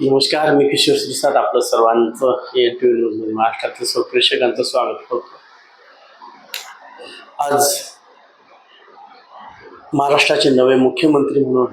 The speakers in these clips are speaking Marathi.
नमस्कार, मी किशोर श्रीसाद आपलं सर्वांचं ANTV न्यूजमध्ये महाराष्ट्रातील सर्व प्रेक्षकांचं स्वागत करतो. आज महाराष्ट्राचे नवे मुख्यमंत्री म्हणून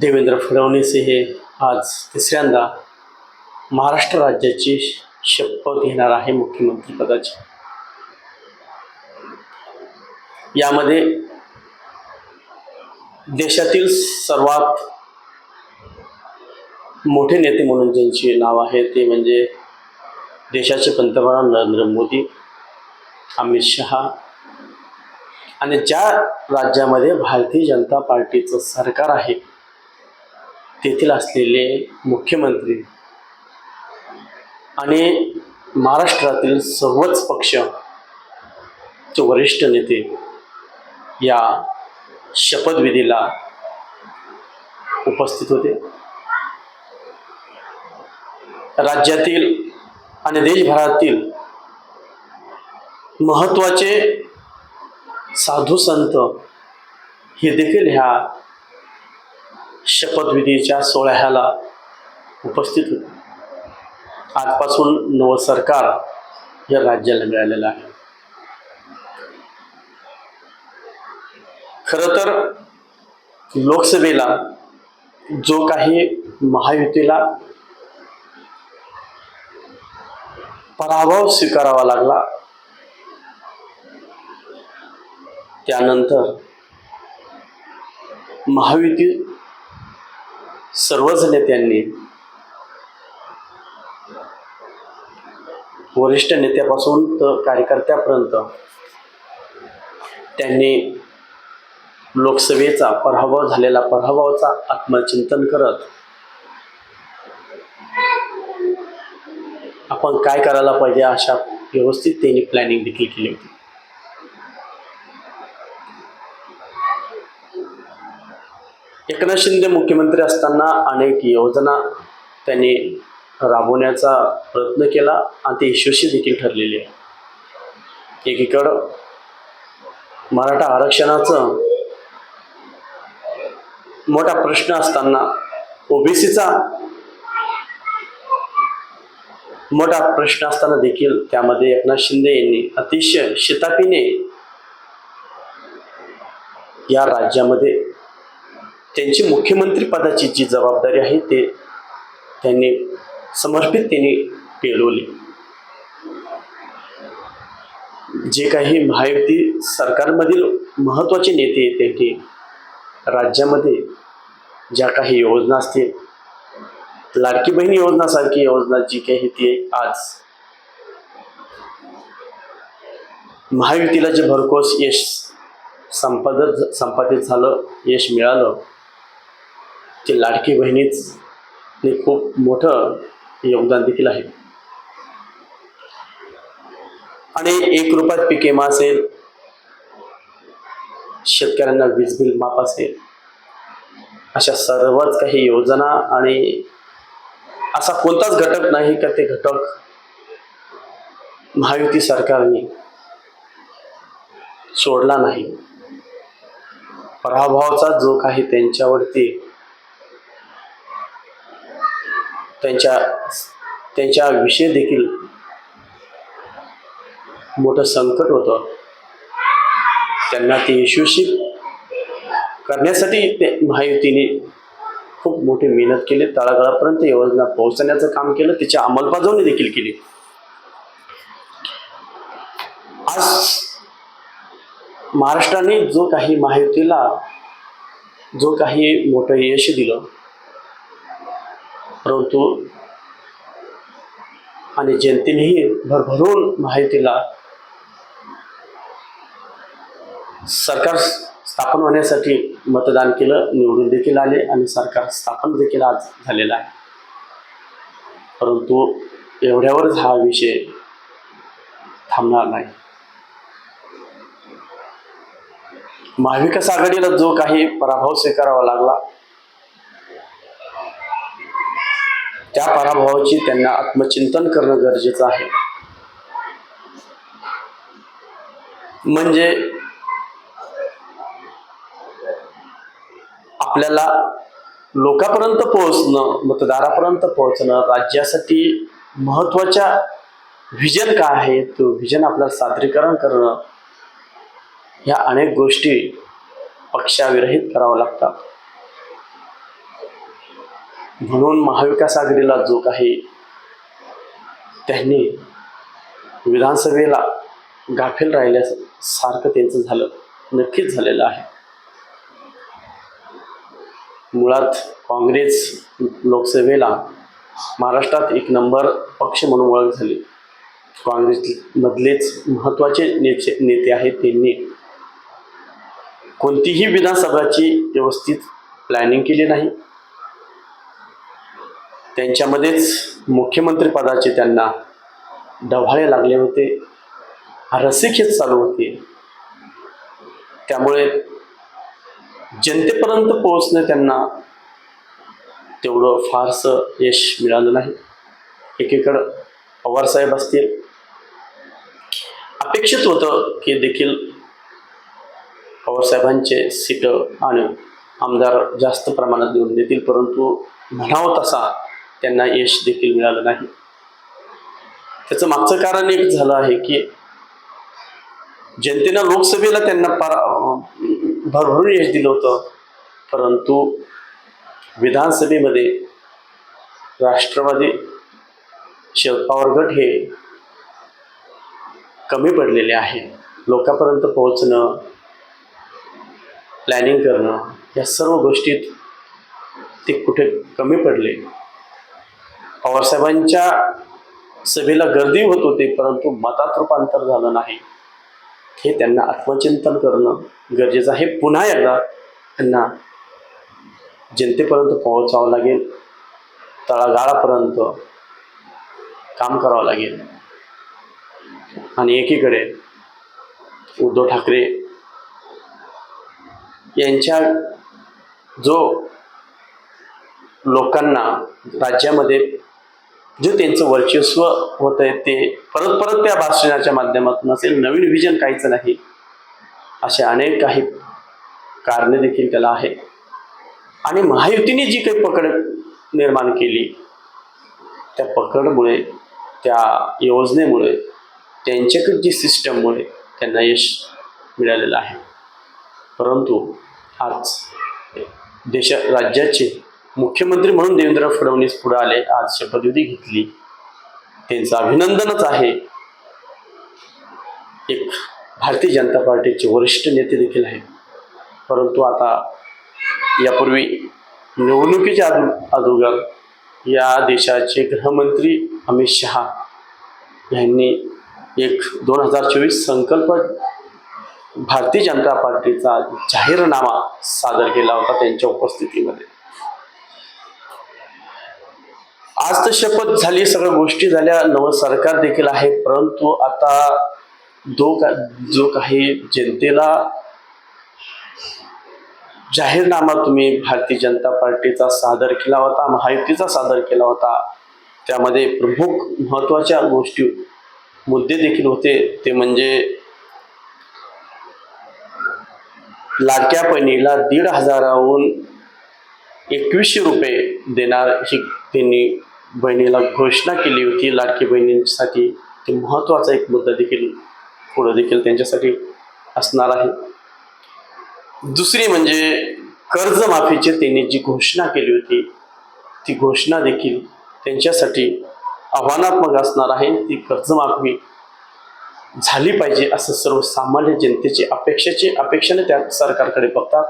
देवेंद्र फडणवीस हे आज तिसऱ्यांदा महाराष्ट्र राज्याची शपथ घेणार आहे मुख्यमंत्री पदाची. यामध्ये देशातील सर्वात मोठे नेते म्हणून ज्यांचे नाव आहे ते म्हणजे देशाचे पंतप्रधान नरेंद्र मोदी, अमित शहा आणि ज्या राज्यामध्ये भारतीय जनता पार्टीचं सरकार आहे तेथील असलेले मुख्यमंत्री आणि महाराष्ट्रातील सर्वच पक्षाचे वरिष्ठ नेते या शपथविधीला उपस्थित होते. राज्यातील आणि देशभरातील महत्त्वाचे साधू संत हे देखील ह्या शपथविधीच्या सोहळ्याला उपस्थित होते. आजपासून नवं सरकार या राज्याला मिळालेलं आहे. खरं तर लोकसभेला जो काही महायुतीला पराभव स्वीकारावा लागला, त्यानंतर महायुती सर्वच नेत्यांनी वरिष्ठ नेत्यापासून तर कार्यकर्त्यापर्यंत त्यांनी लोकसभेचा झालेला पराभवाचा आत्मचिंतन करत आपण काय करायला पाहिजे अशा व्यवस्थित त्यांनी प्लॅनिंग देखील केली होती. एकनाथ शिंदे मुख्यमंत्री असताना अनेक योजना त्यांनी राबवण्याचा प्रयत्न केला आणि ते यशस्वी देखील ठरलेले आहे. एकीकडं मराठा आरक्षणाचं मोठा प्रश्न असताना, ओबीसीचा मोठा प्रश्न असताना देखील त्यामध्ये एकनाथ शिंदे यांनी अतिशय शिताफीने या राज्यामध्ये त्यांची मुख्यमंत्री पदाची जी जबाबदारी आहे ते त्यांनी समर्पितपणे पेलवली. जे काही महायुती सरकारमधील महत्त्वाचे नेते त्यांनी राज्यामध्ये ज्या काही योजना असतील, लाडकी बहीण योजनासारखी योजना जी काही ती आज महायुतीला जे भरघोस यश संपादित झालं, यश मिळालं, ते लाडकी बहिणीने खूप मोठं योगदान देखील आहे. आणि 1 रुपयात पीक विमा असेल, शेतकऱ्यांना वीज बिल माफ असेल, अशा सर्वच काही योजना आणि असा कोणताच घटक नाही का ते घटक महायुती सरकारने सोडला नाही. पराभवाचा जो काही त्यांच्यावरती त्यांच्या विषयी देखील मोठं संकट होतं, त्यांना ते यशस्वी करण्यासाठी ते महायुतीने खूप मोठी मेहनत केली, तळागाळापर्यंत योजना पोहोचण्याचं काम केलं, त्याची अंमलबजावणी देखील केली. आज महाराष्ट्राने जो काही महायुतीला जो काही मोठं यश दिलं, परंतु आणि जनतेनेही भरभरून महायुतीला सरकार स्थापन होण्यासाठी मतदान केलं, निवडून देखील आले आणि सरकार स्थापन देखील आज झालेला आहे. परंतु एवढ्यावरच हा विषय थांबणार नाही. महाविकास आघाडीला जो काही पराभव स्वीकारावा लागला, त्या पराभवाची त्यांना आत्मचिंतन करणं गरजेचं आहे. म्हणजे आपल्याला लोकांपर्यंत पोहोचणं, मतदारापर्यंत पोहोचणं, राज्यासाठी महत्त्वाच्या व्हिजन काय आहे तो व्हिजन आपल्याला सादरीकरण करणं, ह्या अनेक गोष्टी पक्षाविरहित कराव्या लागतात. म्हणून महाविकास आघाडीला जो काही त्यांनी विधानसभेला गाफील राहिल्यासारखं त्यांचं झालं, नक्कीच झालेलं आहे. मुळात काँग्रेस लोकसभेला महाराष्ट्रात एक नंबर पक्ष म्हणून ओळख झाली. काँग्रेसमधलेच महत्त्वाचे नेते आहेत, त्यांनी कोणतीही विधानसभाची व्यवस्थित प्लॅनिंग केली नाही. त्यांच्यामध्येच मुख्यमंत्रीपदाचे त्यांना डव्हाळे लागले होते, रस्सीखेच चालू होती. त्यामुळे जनतेपर्यंत पोहोचणं त्यांना तेवढं फारसं यश मिळालं नाही. एकीकडं पवारसाहेब असतील, अपेक्षित होतं की देखील पवारसाहेबांचे सीट आणि आमदार जास्त प्रमाणात देऊन देतील, परंतु म्हणावं तसा त्यांना यश देखील मिळालं नाही. त्याचं मागचं कारण एक झालं आहे की जनतेनं लोकसभेला त्यांना भरभरून यश दिलं होतं, परंतु विधानसभेमध्ये राष्ट्रवादी शरद पवार गट हे कमी पडलेले आहे. लोकांपर्यंत पोहोचणं, प्लॅनिंग करणं, या सर्व गोष्टीत ते कुठे कमी पडले. पवारसाहेबांच्या सभेला गर्दी होत होती, परंतु मतात रूपांतर झालं नाही. हे त्यांना आत्मचिंतन करणं गरजेचं आहे. पुन्हा एकदा त्यांना जनतेपर्यंत पोहोचावं लागेल, तळागाळापर्यंत काम करावं लागेल. आणि एकीकडे उद्धव ठाकरे यांच्या जो लोकांना राज्यामध्ये जे त्यांचं वर्चस्व होत आहे ते परत परत त्या भाषणाच्या माध्यमातून असेल, नवीन विजन काहीच नाही, असे अनेक काही कारणे देखील त्याला आहे. आणि महायुतीने जी काही पकड निर्माण केली, त्या पकडमुळे, त्या योजनेमुळे, त्यांच्याकडे जी सिस्टममुळे त्यांना यश मिळालेलं आहे. परंतु आज राज्याचे मुख्यमंत्री म्हणून देवेंद्र फडणवीस पुढे आले, आज शपथविधी घेतली, त्यांचं अभिनंदनच आहे. एक भारतीय जनता पार्टीचे वरिष्ठ नेते देखील आहेत. परंतु आता यापूर्वी निवडणुकीच्या अगोदर या देशाचे गृहमंत्री अमित शहा यांनी एक 2024 संकल्प भारतीय जनता पार्टीचा जाहीरनामा सादर केला होता त्यांच्या उपस्थितीमध्ये. आज तर शपथ झाली, सगळ्या गोष्टी झाल्या, नवं सरकार देखील आहे, परंतु आता जो काही जनतेला जाहीरनामा तुम्ही भारतीय जनता पार्टीचा सादर केला होता, महायुतीचा सादर केला होता, त्यामध्ये प्रमुख महत्त्वाच्या गोष्टी मुद्दे देखील होते. ते म्हणजे लाडक्या बहिणीला 1,500वरून 2,100 रुपये देणार ही त्यांनी बहिणीला घोषणा केली होती. लाडकी बहिणींसाठी ते महत्त्वाचा एक मुद्दा देखील पुढे देखील त्यांच्यासाठी असणार आहे. दुसरी म्हणजे कर्जमाफीची त्यांनी जी घोषणा केली होती, ती घोषणा देखील त्यांच्यासाठी आव्हानात्मक असणार आहे. ती कर्जमाफी झाली पाहिजे असं सर्वसामान्य जनतेची अपेक्षेने त्या सरकारकडे बघतात,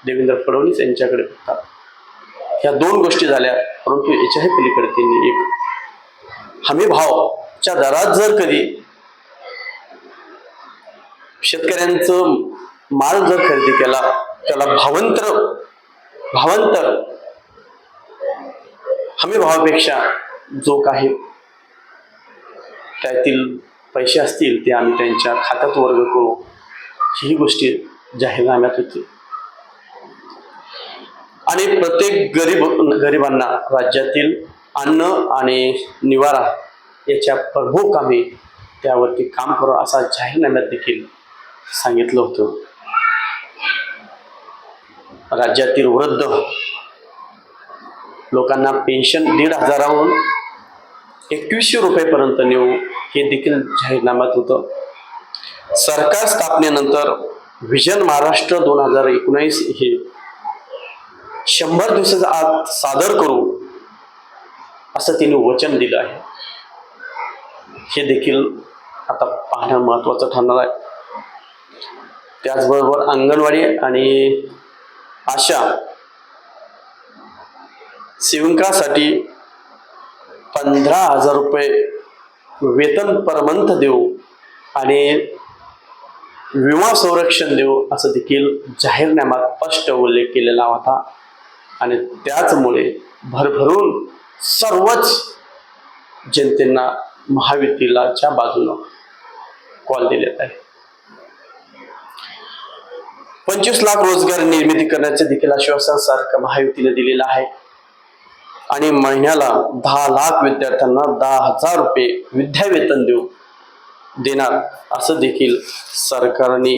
देवेंद्र फडणवीस यांच्याकडे बघतात. ह्या दोन गोष्टी झाल्या, परंतु याच्याही पलीकडे त्यांनी एक हमीभावच्या दरात जर कधी शेतकऱ्यांचं माल जर खरेदी केला, त्याला भावांतर हमीभावापेक्षा जो काही त्यातील पैसे असतील ते आम्ही त्यांच्या खात्यात वर्ग करू, ही गोष्टी जाहीरनाम्यात होती. आणि प्रत्येक गरिबांना राज्यातील अन्न आणि निवारा याच्या प्रमुख आम्ही त्यावरती काम करू असा जाहीरनाम्यात देखील सांगितलं होतं. राज्यातील वृद्ध लोकांना पेन्शन 1,500वरून 2100 रुपयेपर्यंत नेऊ हे देखील जाहीरनाम्यात होतं. सरकार स्थापनेनंतर व्हिजन महाराष्ट्र 2019 हे 100 दिवसाच्या आत सादर करू असं त्यांनी वचन दिलं आहे. हे देखील आता पाहणं महत्त्वाचं ठरणार आहे. त्याचबरोबर अंगणवाडी आणि आशा सेविकांसाठी 15,000 रुपये वेतन पर मंथ देऊ आणि विमा संरक्षण देऊ असं देखील जाहीरनाम्यात स्पष्ट उल्लेख केलेला होता. आणि त्याचमुळे भरभरून सर्वच जनतेला महायुतीच्या बाजूनं कॉल दिलेत आहे. 25 लाख रोजगार निर्मिती करण्याचे देखील आश्वासन सरकार महायुतीने दिलेलं आहे. आणि महिन्याला 10 लाख विद्यार्थ्यांना 10,000 रुपये विद्यावेतन देणार असं देखील सरकारने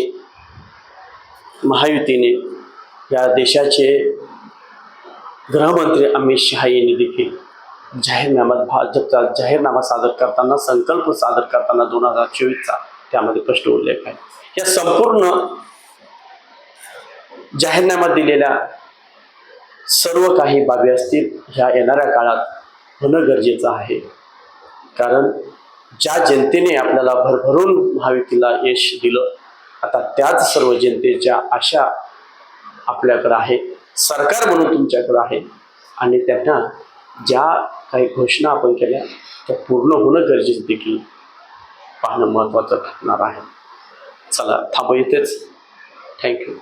महायुतीने या देशाचे गृहमंत्री अमित शहा यांनी देखील जाहीरनाम्यात भाजपचा जाहीरनामा सादर करताना संकल्प सादर करताना 2024चा त्यामध्ये स्पष्ट उल्लेख आहे. या संपूर्ण जाहीरनाम्यात दिलेल्या सर्व काही बाबी असतील ह्या येणाऱ्या काळात होणं गरजेचं आहे. कारण ज्या जनतेने आपल्याला भरभरून महायुतीला यश दिलं आता त्याच सर्व जनतेच्या आशा आपल्याकडे आहे, सरकार म्हणून तुमच्याकडे आहे. आणि त्यांना ज्या काही घोषणा आपण केल्या त्या पूर्ण होणं गरजेचं देखील पाहणं महत्त्वाचं ठरणार आहे. चला थांबू इथेच. थँक्यू.